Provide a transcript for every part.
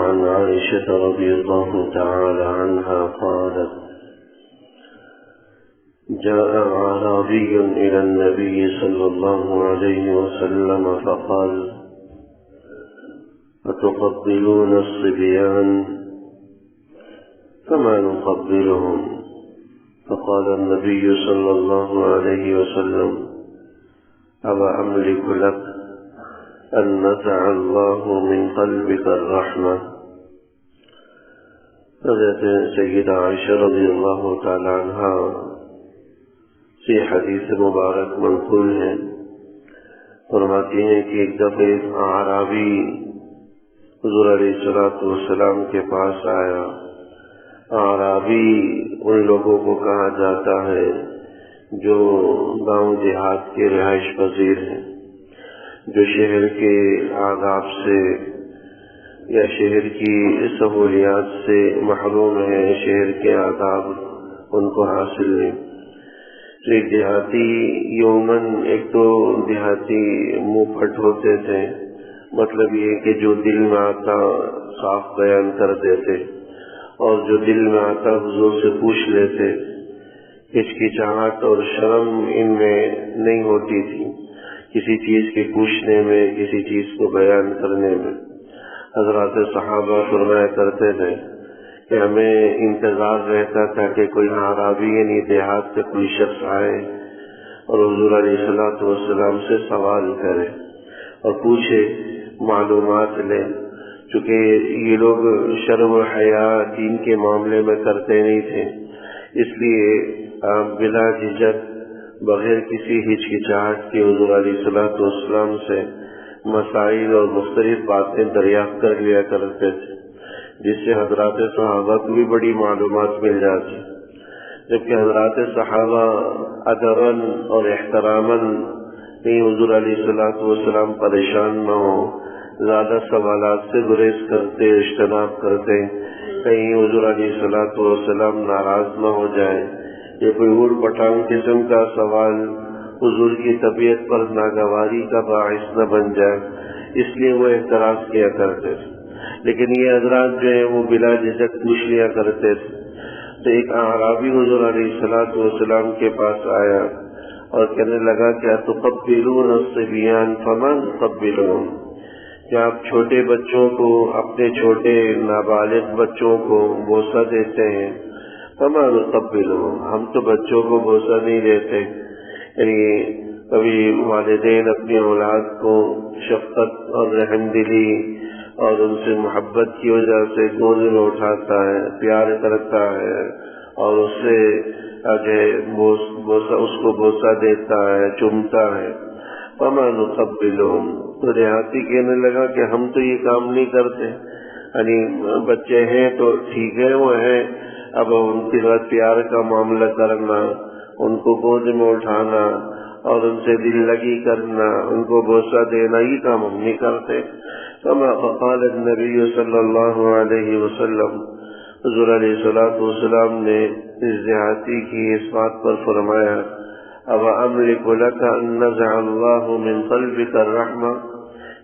عن عائشة رضي الله تعالى عنها قالت: جاء أعرابي إلى النبي صلى الله عليه وسلم فقال: أتقبلون الصبيان؟ فما نقبلهم؟ فقال النبي صلى الله عليه وسلم: أو أملك لك أن نزع الله من قلبك الرحمة؟ حضرت سیدہ عائشہ رضی اللہ تعالی عنہ سے حدیث مبارک منقول ہے، فرماتی ہیں کہ ایک دفعہ ایک اعرابی حضور علیہ الصلوۃ والسلام کے پاس آیا۔ اعرابی ان لوگوں کو کہا جاتا ہے جو گاؤں دیہات کے رہائش پذیر ہیں، جو شہر کے آداب سے یا شہر کی سہولیات سے محروم ہیں، شہر کے آداب ان کو حاصل نہیں۔ تو ایک دیہاتی یومن، ایک تو دیہاتی منہ پھٹ ہوتے تھے، مطلب یہ کہ جو دل میں آتا صاف بیان کر دیتے، اور جو دل میں آتا حضور سے پوچھ لیتے۔ ہچکچاہٹ اور شرم ان میں نہیں ہوتی تھی کسی چیز کے پوچھنے میں، کسی چیز کو بیان کرنے میں۔ حضرات صحابہ فرمایا کرتے تھے کہ ہمیں انتظار رہتا تھا کہ کوئی اعرابی یعنی دیہات سے کوئی شخص آئے اور حضور علیہ الصلوۃ والسلام سے سوال کرے اور پوچھے، معلومات لے۔ چونکہ یہ لوگ شرم و حیا دین کے معاملے میں کرتے نہیں تھے، اس لیے آپ بلا جھجک بغیر کسی ہچکچاہٹ کے حضور علیہ الصلوۃ والسلام سے مسائل اور مختلف باتیں دریافت کر لیا کرتے تھے، جس سے حضرات صحابہ کو بھی بڑی معلومات مل جاتی، جبکہ حضرات صحابہ ادباً اور احتراماً کہیں حضور علیہ الصلوۃ والسلام پریشان نہ ہوں، زیادہ سوالات سے گریز کرتے، اجتناب کرتے، کہیں حضور علیہ الصلوۃ والسلام ناراض نہ ہو جائے، یہ کوئی اوٹ پٹانگ قسم کا سوال حضور کی طبیعت پر ناگواری کا باعث نہ بن جائے، اس لیے وہ اعتراض کیا کرتے تھے۔ لیکن یہ حضرات جو ہیں وہ بلا جھجک پوچھ لیا کرتے تھے۔ تو ایک اعرابی حضور علیہ الصلوۃ والسلام کے پاس آیا اور کہنے لگا کہ اتقبلون الصبیان فما نقبلهم، کیا آپ چھوٹے بچوں کو، اپنے چھوٹے نابالغ بچوں کو بوسہ دیتے ہیں؟ فما نقبلهم، ہم تو بچوں کو بوسہ نہیں دیتے۔ یعنی کبھی والدین اپنی اولاد کو شفقت اور رحم دلی اور ان سے محبت کی وجہ سے گود میں اٹھاتا ہے، پیار کرتا ہے اور اس سے اس کو بوسہ دیتا ہے، چومتا ہے۔ فما نقبلهم، تو دیہاتی کہنے لگا کہ ہم تو یہ کام نہیں کرتے، یعنی بچے ہیں تو ٹھیک ہے، وہ ہیں، اب ان کے ساتھ پیار کا معاملہ کرنا، ان کو گود میں اٹھانا اور ان سے دل لگی کرنا، ان کو بوسہ دینا، یہ کام ہم نہیں کرتے۔ فقال النبی صلی اللہ علیہ وسلم، حضور علیہ الصلوۃ والسلام نے اس دیہاتی کی اس بات پر فرمایا، اب املک لک ان نزع اللہ من قلبک الرحمہ،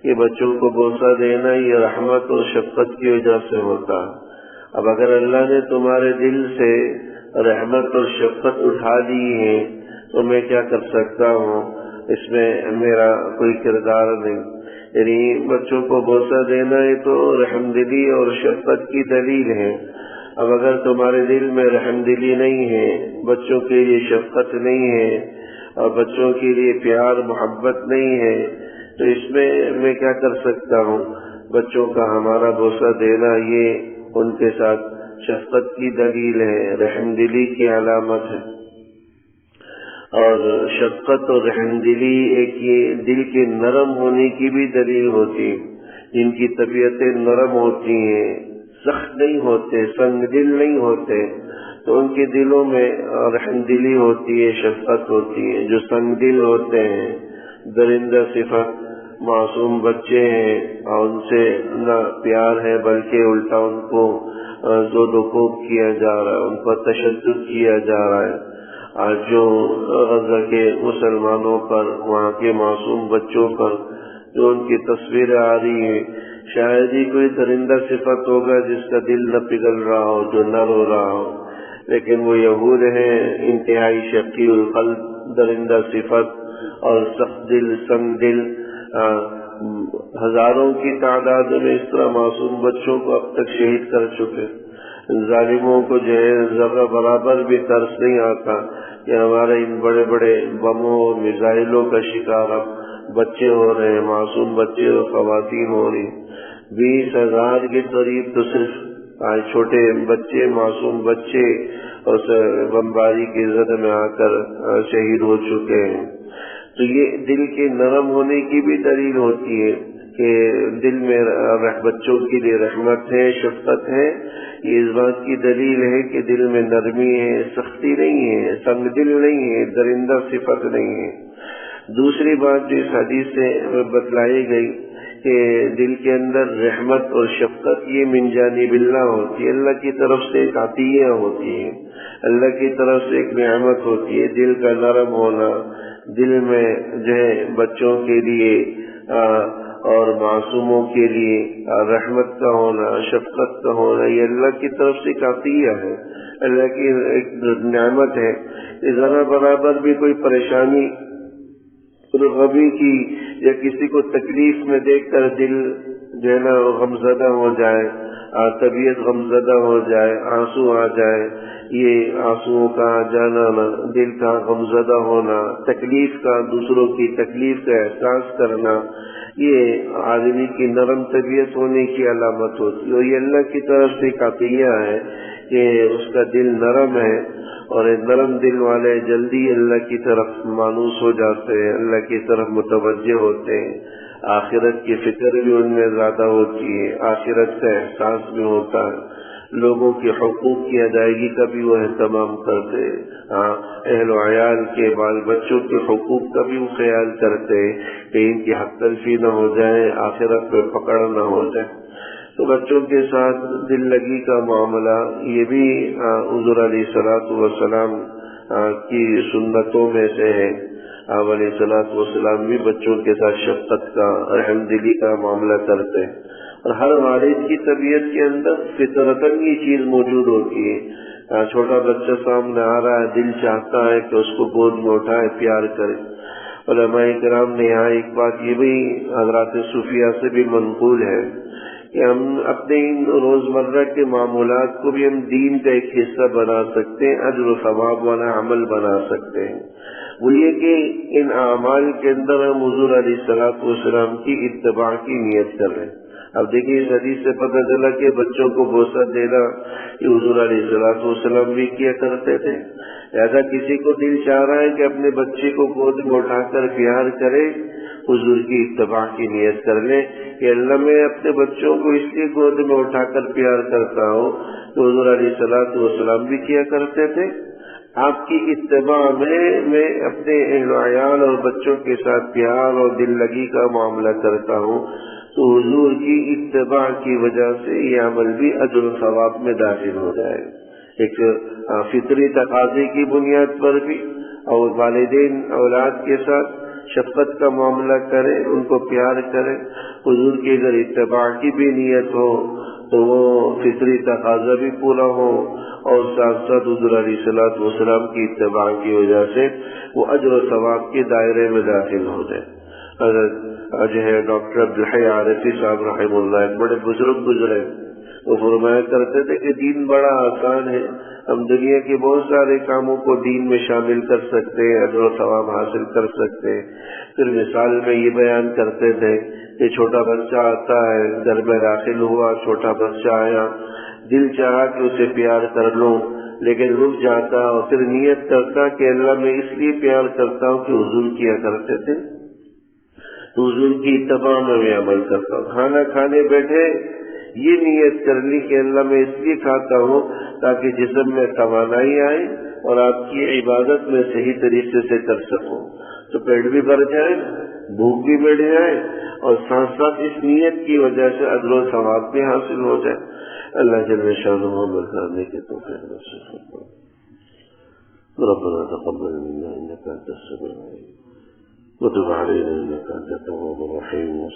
یہ بچوں کو بوسہ دینا یہ رحمت اور شفقت کی وجہ سے ہوتا ہے۔ اب اگر اللہ نے تمہارے دل سے رحمت اور شفقت اٹھا لی ہے تو میں کیا کر سکتا ہوں، اس میں میرا کوئی کردار نہیں۔ یعنی بچوں کو بوسہ دینا یہ تو رحم دلی اور شفقت کی دلیل ہے۔ اب اگر تمہارے دل میں رحم دلی نہیں ہے، بچوں کے لیے شفقت نہیں ہے اور بچوں کے لیے پیار محبت نہیں ہے، تو اس میں کیا کر سکتا ہوں؟ بچوں کا ہمارا بوسہ دینا یہ ان کے ساتھ شفقت کی دلیل ہے، رحم دلی کی علامت ہے۔ اور شفقت اور رحم دلی ایک یہ دل کے نرم ہونے کی بھی دلیل ہوتی ہے۔ جن کی طبیعتیں نرم ہوتی ہیں، سخت نہیں ہوتے، سنگ دل نہیں ہوتے، تو ان کے دلوں میں رحم دلی ہوتی ہے، شفقت ہوتی ہے۔ جو سنگ دل ہوتے ہیں، درندہ صفت معصوم بچے ہیں اور ان سے نہ پیار ہے بلکہ الٹا ان کو زود و کوب کیا جا رہا ہے، ان پر تشدد کیا جا رہا ہے۔ آج جو غزہ کے مسلمانوں پر، وہاں کے معصوم بچوں پر جو ان کی تصویریں آ رہی ہیں، شاید ہی کوئی درندہ صفت ہوگا جس کا دل نہ پگھل رہا ہو، جو نہ رو رہا ہو، لیکن وہ یہود ہیں، انتہائی شقی القلب، درندہ صفت اور سخت دل، سنگ دل. ہزاروں کی تعداد میں اس طرح معصوم بچوں کو اب تک شہید کر چکے. ظالموں کو جو ہے ذرہ برابر بھی ترس نہیں آتا کہ ہمارے ان بڑے بڑے بموں اور میزائلوں کا شکار اب بچے ہو رہے ہیں، معصوم بچے اور خواتین ہو رہی. 20,000 کے قریب تو صرف چھوٹے بچے، معصوم بچے اور بمباری کی زد میں آ کر شہید ہو چکے ہیں. تو یہ دل کے نرم ہونے کی بھی دلیل ہوتی ہے کہ دل میں بچوں کے لیے رحمت ہے، شفقت ہے. یہ اس بات کی دلیل ہے کہ دل میں نرمی ہے، سختی نہیں ہے، سنگ دل نہیں ہے، درندہ صفت نہیں ہے. دوسری بات جو اس حدیث سے بتلائی گئی کہ دل کے اندر رحمت اور شفقت یہ من جانب اللہ ہوتی ہے، اللہ کی طرف سے ایک عطیہ ہوتی ہے، اللہ کی طرف سے ایک نعمت ہوتی ہے. دل کا نرم ہونا، دل میں جو ہے بچوں کے لیے اور معصوموں کے لیے رحمت کا ہونا، شفقت کا ہونا، یہ اللہ کی طرف سے ایک عطیہ ہے، اللہ کی ایک نعمت ہے. ذرا برابر بھی کوئی پریشانی غمی کی یا کسی کو تکلیف میں دیکھ کر دل جو ہے نا غمزدہ ہو جائے، طبیعت غمزدہ ہو جائے، آنسو آ جائے، یہ آنسوؤں کا جانا، دل کا غمزدہ ہونا، تکلیف کا، دوسروں کی تکلیف کا احساس کرنا، یہ آدمی کی نرم طبیعت ہونے کی علامت ہوتی ہے. اور یہ اللہ کی طرف سے ایک عطیہ ہے کہ اس کا دل نرم ہے، اور نرم دل والے جلدی اللہ کی طرف مانوس ہو جاتے ہیں، اللہ کی طرف متوجہ ہوتے ہیں. آخرت کی فکر بھی ان میں زیادہ ہوتی ہے، آخرت کا احساس بھی ہوتا ہے، لوگوں کے حقوق کی ادائیگی کا بھی وہ اہتمام کرتے ہیں. اہل و عیال کے، بال بچوں کے حقوق کا بھی وہ خیال کرتے ہیں کہ ان کی حق تلفی نہ ہو جائے، آخرت پہ پکڑ نہ ہو جائے. تو بچوں کے ساتھ دل لگی کا معاملہ یہ بھی حضور علیہ الصلوۃ والسلام کی سنتوں میں سے ہے. آپ علیہ الصلوۃ والسلام بھی بچوں کے ساتھ شفقت کا، رحم دلی کا معاملہ کرتے ہیں. اور ہر والد کی طبیعت کے اندر فطرتاً یہ چیز موجود ہوتی ہے. چھوٹا بچہ سامنے آ رہا ہے، دل چاہتا ہے کہ اس کو گود میں اٹھائے، پیار کرے. علماء کرام نے یہاں ایک بات یہ بھی حضرات صوفیہ سے بھی منقول ہے کہ ہم اپنے ان روزمرہ کے معمولات کو بھی ہم دین کا ایک حصہ بنا سکتے ہیں، اجر و ثواب والا عمل بنا سکتے ہیں. وہ یہ کہ ان اعمال کے اندر ہم حضور علیہ الصلوۃ والسلام کی اتباع کی نیت کر رہے ہیں. اب دیکھیے اس حدیث سے پتہ چلا کہ بچوں کو بوسہ دینا یہ حضور علیہ الصلوۃ والسلام بھی کیا کرتے تھے. ایسا کسی کو دل چاہ رہا ہے کہ اپنے بچے کو گود میں اٹھا کر پیار کرے، حضور کی اتباع کی نیت کر لے کہ اللہ میں اپنے بچوں کو اس لیے گود میں اٹھا کر پیار کرتا ہوں تو حضور علیہ الصلوۃ والسلام بھی کیا کرتے تھے. آپ کی اتباع میں اپنے اہل و عیال اور بچوں کے ساتھ پیار اور دل لگی کا معاملہ کرتا ہوں تو حضور کی اتباع کی وجہ سے یہ عمل بھی اجر و ثواب میں داخل ہو جائے. ایک فطری تقاضے کی بنیاد پر بھی، اور والدین اولاد کے ساتھ شفقت کا معاملہ کریں، ان کو پیار کریں. حضور کی اگر اتباع کی بھی نیت ہو تو وہ فطری تقاضا بھی پورا ہو، اور ساتھ ساتھ حضور علیہ الصلوۃ والسلام کی اتباع کی وجہ سے وہ اجر و ثواب کے دائرے میں داخل ہو جائے. جو ہے ڈاکٹر عبدالحی عارفی صاحب رحمہ اللہ ایک بڑے بزرگ گزرے، وہ فرمایا کرتے تھے کہ دین بڑا آسان ہے، ہم دنیا کے بہت سارے کاموں کو دین میں شامل کر سکتے ہیں، اجر و ثواب حاصل کر سکتے ہیں. پھر مثال میں یہ بیان کرتے تھے کہ چھوٹا بچہ آتا ہے، گھر میں داخل ہوا، چھوٹا بچہ آیا، دل چاہا کہ اسے پیار کر لوں لیکن رک جاتا اور پھر نیت کرتا کہ اللہ میں اس لیے پیار کرتا ہوں کہ حضور کیا کرتے تھے، حضور کی اتباع میں عمل کرتا ہوں. کھانا کھانے بیٹھے یہ نیت کر لی کہ اللہ میں اس لیے کھاتا ہوں تاکہ جسم میں توانائی آئے اور آپ کی عبادت میں صحیح طریقے سے کر سکوں، تو پیٹ بھی بھر جائے، بھوک بھی مٹ جائے، اور ساتھ ساتھ اس نیت کی وجہ سے اجر و ثواب بھی حاصل ہو جائے. اللہ جل شانہ عمل کرنے کے توفیق نصیب فرمائے. ربنا تقبل منا انك انت السميع العليم وتب علينا انك انت التواب الرحيم.